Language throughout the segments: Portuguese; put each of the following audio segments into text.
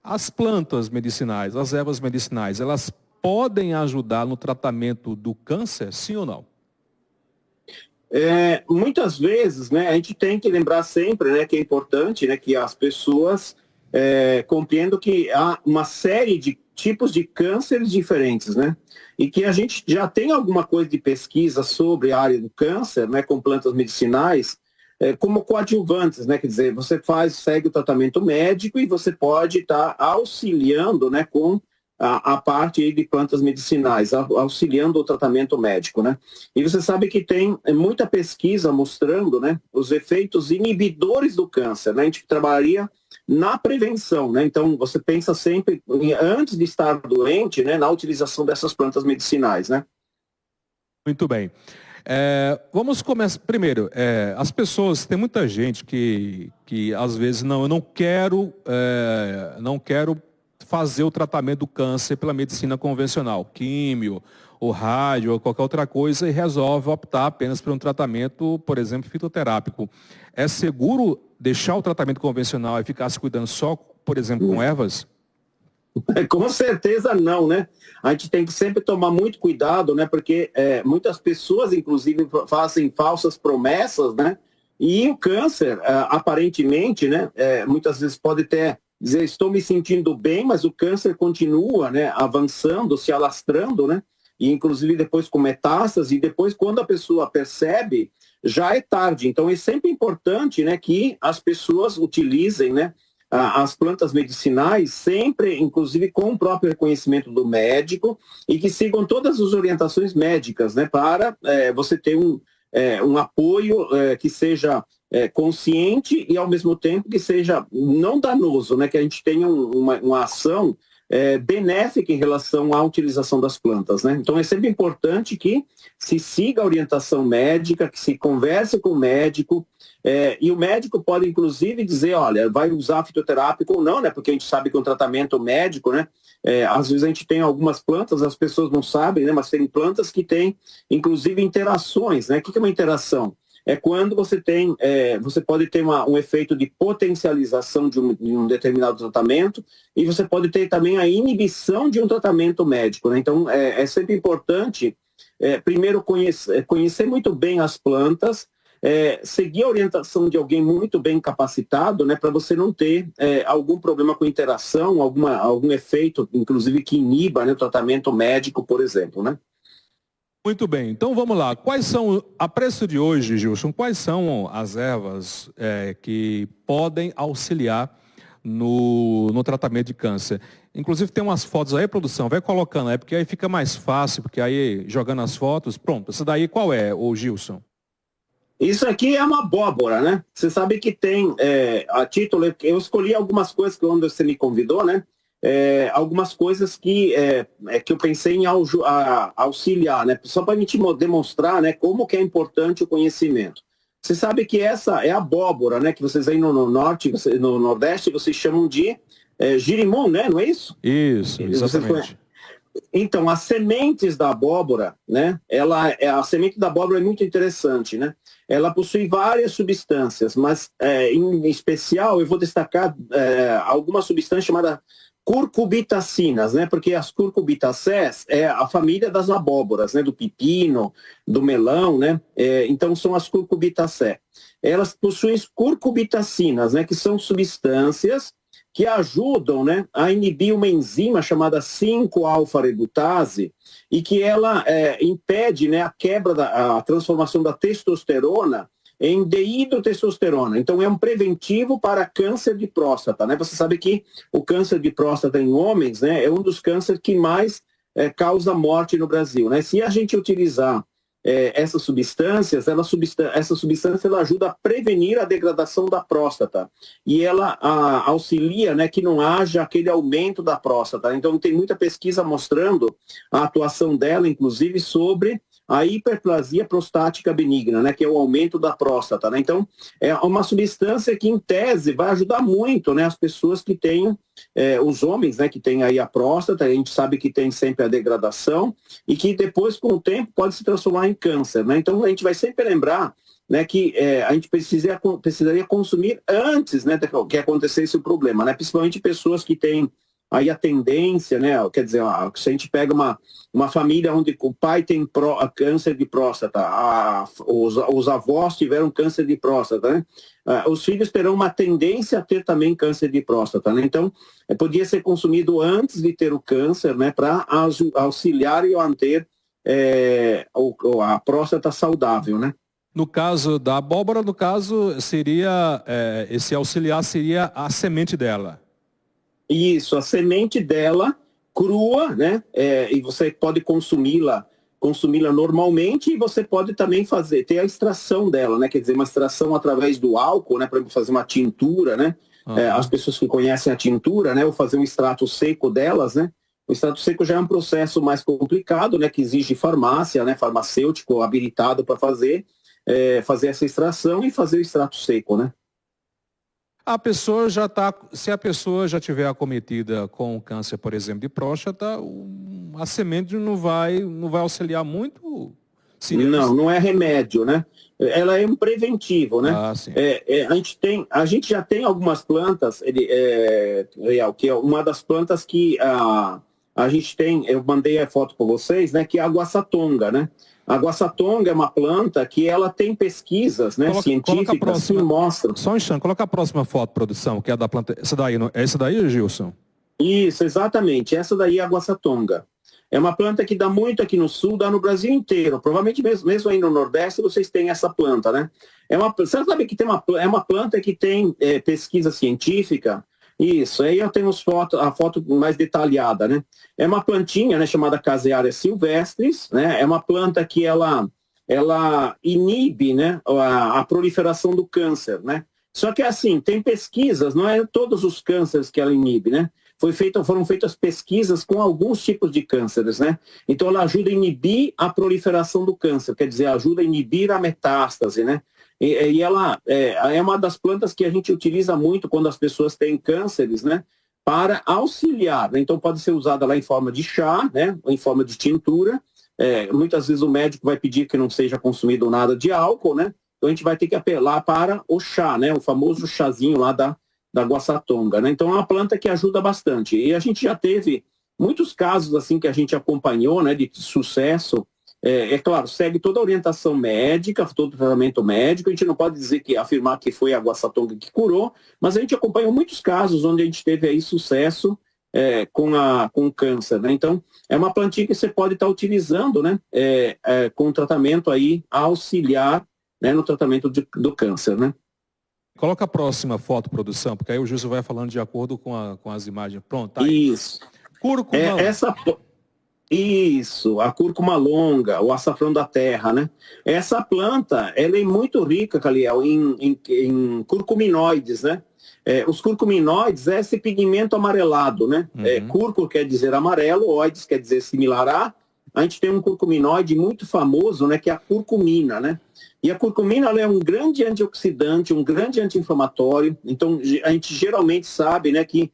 as plantas medicinais, as ervas medicinais, elas podem ajudar no tratamento do câncer, sim ou não? Muitas vezes, né, a gente tem que lembrar sempre, né, que é importante, né, que as pessoas compreendam que há uma série de tipos de cânceres diferentes, né, e que a gente já tem alguma coisa de pesquisa sobre a área do câncer, né, com plantas medicinais, como coadjuvantes, né, quer dizer, você segue o tratamento médico e você pode estar auxiliando, né, com a parte de plantas medicinais, auxiliando o tratamento médico, né? E você sabe que tem muita pesquisa mostrando, né, os efeitos inibidores do câncer, né? A gente trabalharia na prevenção, né? Então, você pensa sempre, antes de estar doente, né, na utilização dessas plantas medicinais, né? Muito bem. Vamos começar. Primeiro, as pessoas, tem muita gente que às vezes, eu não quero fazer o tratamento do câncer pela medicina convencional, químio, ou rádio, ou qualquer outra coisa, e resolve optar apenas por um tratamento, por exemplo, fitoterápico. É seguro deixar o tratamento convencional e ficar se cuidando só, por exemplo, com ervas? Com certeza não, né? A gente tem que sempre tomar muito cuidado, né? Porque muitas pessoas, inclusive, fazem falsas promessas, né? E o câncer, aparentemente, né? Muitas vezes pode dizer, estou me sentindo bem, mas o câncer continua, né? Avançando, se alastrando, né? E inclusive depois com metástases, e depois quando a pessoa percebe, já é tarde. Então é sempre importante, né? Que as pessoas utilizem, né? As plantas medicinais sempre, inclusive com o próprio reconhecimento do médico, e que sigam todas as orientações médicas, né, para você ter um apoio que seja consciente e ao mesmo tempo que seja não danoso, né, que a gente tenha uma ação benéfica em relação à utilização das plantas, né? Então é sempre importante que se siga a orientação médica, que se converse com o médico, e o médico pode inclusive dizer, olha, vai usar fitoterápico ou não, né? Porque a gente sabe que um tratamento médico, né? Às vezes a gente tem algumas plantas, as pessoas não sabem, né? Mas tem plantas que têm inclusive interações, né? O que é uma interação? É quando você você pode ter um efeito de potencialização de um determinado tratamento, e você pode ter também a inibição de um tratamento médico, né? Então, é sempre importante, primeiro, conhecer muito bem as plantas, seguir a orientação de alguém muito bem capacitado, né, para você não ter algum problema com interação, algum efeito, inclusive, que iniba, né, o tratamento médico, por exemplo, né? Muito bem, então vamos lá. A preço de hoje, Gilson, quais são as ervas que podem auxiliar no tratamento de câncer? Inclusive tem umas fotos aí, produção, vai colocando aí, porque aí fica mais fácil, porque aí jogando as fotos, pronto. Essa daí qual é, ô Gilson? Isso aqui é uma abóbora, né? Você sabe que tem, a título, eu escolhi algumas coisas quando você me convidou, né? Algumas coisas que eu pensei em auxiliar, né? Só para a gente demonstrar, né, como que é importante o conhecimento. Você sabe que essa é a abóbora, né? Que vocês aí no norte, no nordeste, vocês chamam de girimum, né? Não é isso? Isso, exatamente. Então, as sementes da abóbora, né? A semente da abóbora é muito interessante, né? Ela possui várias substâncias, mas em especial eu vou destacar alguma substância chamada curcubitacinas, né? Porque as curcubitacées é a família das abóboras, né? Do pepino, do melão, né? Então são as curcubitacées. Elas possuem curcubitacinas, né? Que são substâncias que ajudam, né, a inibir uma enzima chamada 5-alfa-redutase, e que ela impede, né, a quebra, a transformação da testosterona em dehidrotestosterona. Então é um preventivo para câncer de próstata, né? Você sabe que o câncer de próstata em homens, né, é um dos cânceres que mais causa morte no Brasil, né? Se a gente utilizar essas substâncias, essa substância ela ajuda a prevenir a degradação da próstata, e ela auxilia, né, que não haja aquele aumento da próstata. Então tem muita pesquisa mostrando a atuação dela, inclusive, sobre a hiperplasia prostática benigna, né, que é o aumento da próstata, né? Então é uma substância que, em tese, vai ajudar muito, né, as pessoas que têm, os homens, né, que têm aí a próstata. A gente sabe que tem sempre a degradação, e que depois, com o tempo, pode se transformar em câncer, né? Então a gente vai sempre lembrar né, que a gente precisaria consumir antes, né, que acontecesse o problema, né, principalmente pessoas que têm aí a tendência, né, quer dizer, se a gente pega uma família onde o pai tem câncer de próstata, os avós tiveram câncer de próstata, né, os filhos terão uma tendência a ter também câncer de próstata, né, então podia ser consumido antes de ter o câncer, né, para auxiliar e manter a próstata saudável, né. No caso da abóbora, no caso, seria, esse auxiliar seria a semente dela. Isso, a semente dela crua, né? E você pode consumi-la normalmente, e você pode também ter a extração dela, né? Quer dizer, uma extração através do álcool, né? Para fazer uma tintura, né? As pessoas que conhecem a tintura, né? Ou fazer um extrato seco delas, né? O extrato seco já é um processo mais complicado, né? Que exige farmácia, né? Farmacêutico habilitado para fazer essa extração e fazer o extrato seco, né? A pessoa já está, se a pessoa já tiver acometida com câncer, por exemplo, de próstata, a semente não vai auxiliar muito? Não é remédio, né? Ela é um preventivo, né? Sim. A gente já tem algumas plantas, que é uma das plantas que a gente tem, eu mandei a foto para vocês, né? Que é a guaçatonga, né? A guaçatonga é uma planta que ela tem pesquisas, né, científicas que mostram. Só um instante, coloca a próxima foto, produção, que é da planta. Essa daí, é essa daí, Gilson? Isso, exatamente. Essa daí é a guaçatonga. É uma planta que dá muito aqui no sul, dá no Brasil inteiro. Provavelmente mesmo aí no Nordeste vocês têm essa planta, né? Você sabe que é uma planta que tem pesquisa científica. Isso, aí eu tenho a foto mais detalhada, né? É uma plantinha, né, chamada Casearia silvestris, né? É uma planta que ela inibe, né, a proliferação do câncer, né? Só que assim, tem pesquisas, não é todos os cânceres que ela inibe, né? Foram feitas pesquisas com alguns tipos de cânceres, né? Então ela ajuda a inibir a proliferação do câncer, quer dizer, ajuda a inibir a metástase, né? E ela é uma das plantas que a gente utiliza muito quando as pessoas têm cânceres, né? Para auxiliar, né? Então pode ser usada lá em forma de chá, né? Ou em forma de tintura. Muitas vezes o médico vai pedir que não seja consumido nada de álcool, né? Então a gente vai ter que apelar para o chá, né? O famoso chazinho lá da guaçatonga, né? Então é uma planta que ajuda bastante. E a gente já teve muitos casos assim que a gente acompanhou, né? De sucesso. Claro, segue toda a orientação médica, todo o tratamento médico. A gente não pode afirmar que foi a guaçatonga que curou, mas a gente acompanhou muitos casos onde a gente teve aí sucesso com o câncer, né? Então, é uma plantinha que você pode estar utilizando, né? Com tratamento aí auxiliar, né? No tratamento do câncer, né? Coloca a próxima foto, produção, porque aí o Gilson vai falando de acordo com as imagens. Pronto, tá aí. Isso. Cúrcuma. Isso, a cúrcuma longa, o açafrão da terra, né? Essa planta, ela é muito rica, Caliel, em curcuminoides, né? Os curcuminoides é esse pigmento amarelado, né? Curco quer dizer amarelo, oides quer dizer similar a gente tem um curcuminoide muito famoso, né? Que é a curcumina, né? E a curcumina, ela é um grande antioxidante, um grande anti-inflamatório. Então, a gente geralmente sabe, né, que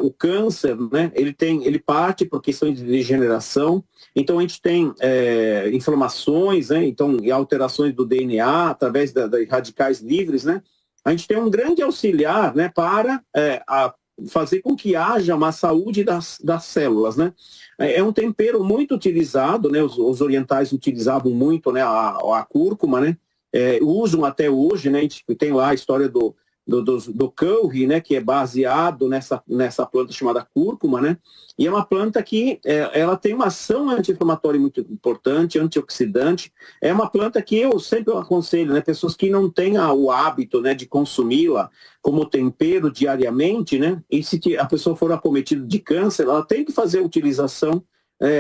o câncer, né, ele parte por questões de degeneração. Então a gente tem inflamações, né, então, e alterações do DNA através das radicais livres, né. A gente tem um grande auxiliar, né, para fazer com que haja uma saúde das células, né. É um tempero muito utilizado, né, os orientais utilizavam muito, né, a cúrcuma, né, usam até hoje, né, a gente tem lá a história do curry, né, que é baseado nessa planta chamada cúrcuma, né, e é uma planta que ela tem uma ação anti-inflamatória muito importante, antioxidante. É uma planta que eu sempre aconselho, né, pessoas que não têm o hábito, né, de consumi-la como tempero diariamente, né, e se a pessoa for acometida de câncer, ela tem que fazer a utilização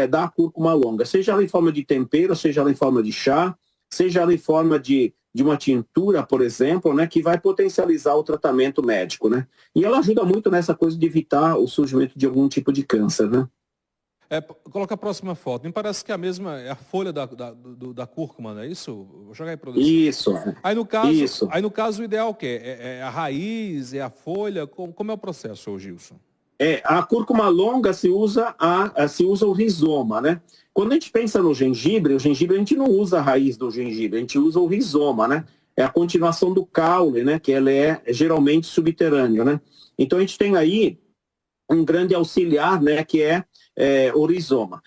da cúrcuma longa, seja ela em forma de tempero, seja ela em forma de chá, seja ela em forma de uma tintura, por exemplo, né, que vai potencializar o tratamento médico, né? E ela ajuda muito nessa coisa de evitar o surgimento de algum tipo de câncer, né? Coloca a próxima foto. Me parece que a mesma é a folha da cúrcuma, não é isso? Vou jogar aí, produção. Isso. Aí no caso o ideal é o quê? É a raiz, é a folha? Como é o processo, Gilson? A cúrcuma longa se usa o rizoma, né? Quando a gente pensa no gengibre, o gengibre a gente não usa a raiz do gengibre, a gente usa o rizoma, né? É a continuação do caule, né? Que ele é geralmente subterrâneo, né? Então a gente tem aí um grande auxiliar, né? Que é o rizoma.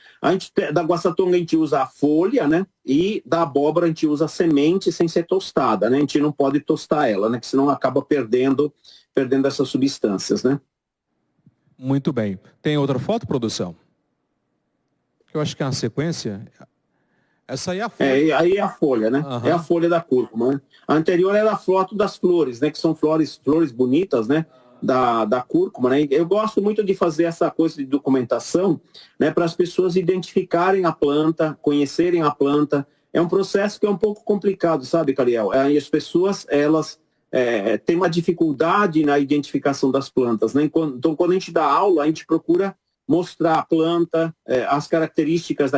Da guaçatonga a gente usa a folha, né? E da abóbora a gente usa a semente sem ser tostada, né? A gente não pode tostar ela, né? Que senão acaba perdendo essas substâncias, né? Muito bem. Tem outra foto, produção? Eu acho que é uma sequência. Essa aí é a folha. Aí é a folha, né? Uhum. É a folha da cúrcuma, né? A anterior era a foto das flores, né? Que são flores bonitas, né? Da cúrcuma, né? Eu gosto muito de fazer essa coisa de documentação, né? Para as pessoas identificarem a planta, conhecerem a planta. É um processo que é um pouco complicado, sabe, Cariel? E as pessoas, elas têm uma dificuldade na identificação das plantas, né? Então, quando a gente dá aula, a gente procura mostrar a planta, as características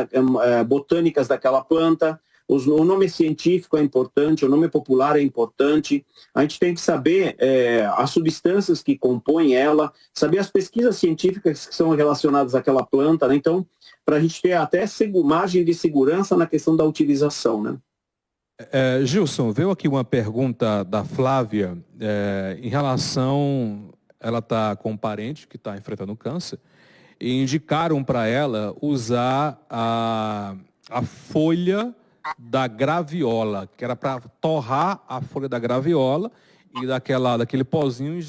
botânicas daquela planta, o nome científico é importante, o nome popular é importante, a gente tem que saber as substâncias que compõem ela, saber as pesquisas científicas que são relacionadas àquela planta, né? Então, para a gente ter até margem de segurança na questão da utilização, né? Gilson, veio aqui uma pergunta da Flávia em relação, ela está com um parente que está enfrentando câncer, e indicaram para ela usar a folha da graviola, que era para torrar a folha da graviola e daquele pozinho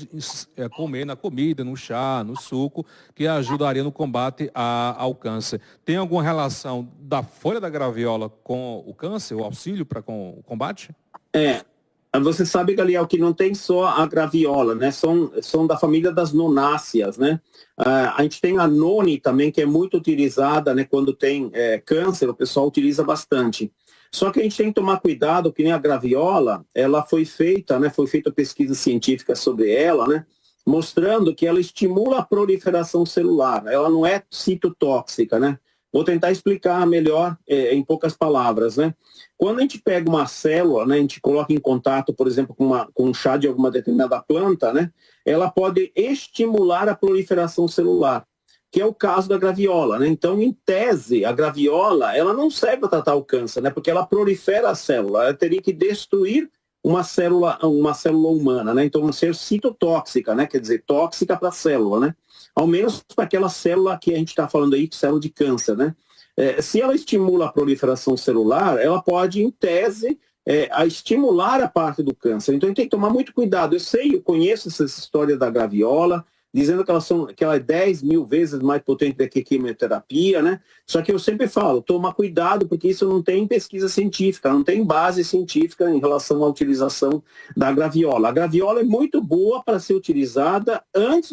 comer na comida, no chá, no suco, que ajudaria no combate ao câncer. Tem alguma relação da folha da graviola com o câncer, o auxílio com o combate? Você sabe, Galiel, que não tem só a graviola, né? São da família das nonáceas, né? A gente tem a noni também, que é muito utilizada, né? Quando tem câncer, o pessoal utiliza bastante. Só que a gente tem que tomar cuidado, que nem a graviola, ela foi feita, né? Foi feita pesquisa científica sobre ela, né? Mostrando que ela estimula a proliferação celular. Ela não é citotóxica, né? Vou tentar explicar melhor em poucas palavras, né? Quando a gente pega uma célula, né, a gente coloca em contato, por exemplo, com um chá de alguma determinada planta, né? Ela pode estimular a proliferação celular, que é o caso da graviola, né? Então, em tese, a graviola, ela não serve para tratar o câncer, né? Porque ela prolifera a célula, ela teria que destruir uma célula humana, né? Então, ser citotóxica, né? Quer dizer, tóxica para a célula, né? Ao menos para aquela célula que a gente está falando aí, célula de câncer, né? Se ela estimula a proliferação celular, ela pode, em tese, estimular a parte do câncer. Então, a gente tem que tomar muito cuidado. Eu conheço essa história da graviola, dizendo que ela é 10 mil vezes mais potente do que a quimioterapia, né? Só que eu sempre falo, toma cuidado, porque isso não tem pesquisa científica, não tem base científica em relação à utilização da graviola. A graviola é muito boa para ser utilizada antes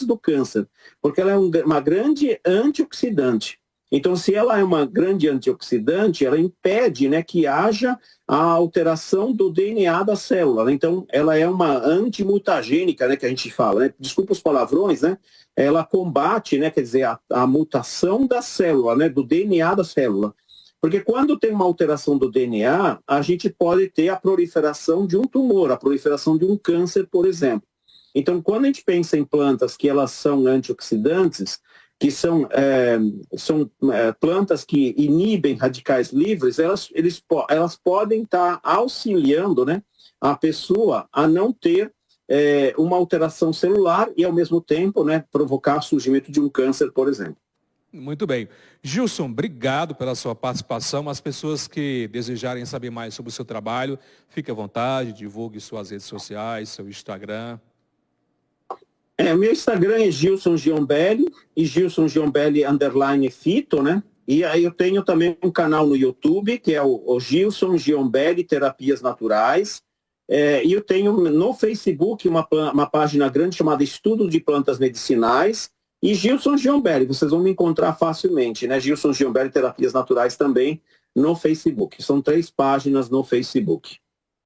do câncer, porque ela é uma grande antioxidante. Então, se ela é uma grande antioxidante, ela impede, né, que haja a alteração do DNA da célula, né? Então, ela é uma antimutagênica, né, que a gente fala, né? Desculpa os palavrões, né? Ela combate, né, quer dizer, a mutação da célula, né, do DNA da célula. Porque quando tem uma alteração do DNA, a gente pode ter a proliferação de um tumor, a proliferação de um câncer, por exemplo. Então, quando a gente pensa em plantas que elas são antioxidantes, que são plantas que inibem radicais livres, elas podem estar auxiliando, né, a pessoa a não ter uma alteração celular e, ao mesmo tempo, né, provocar o surgimento de um câncer, por exemplo. Muito bem. Gilson, obrigado pela sua participação. As pessoas que desejarem saber mais sobre o seu trabalho, fique à vontade, divulgue suas redes sociais, seu Instagram. Meu Instagram é Gilson Giombelli e Gilson Giombelli _fito, né? E aí eu tenho também um canal no YouTube, que é o Gilson Giombelli Terapias Naturais. E eu tenho no Facebook uma página grande chamada Estudo de Plantas Medicinais e Gilson Giombelli. Vocês vão me encontrar facilmente, né? Gilson Giombelli Terapias Naturais também no Facebook. São 3 páginas no Facebook.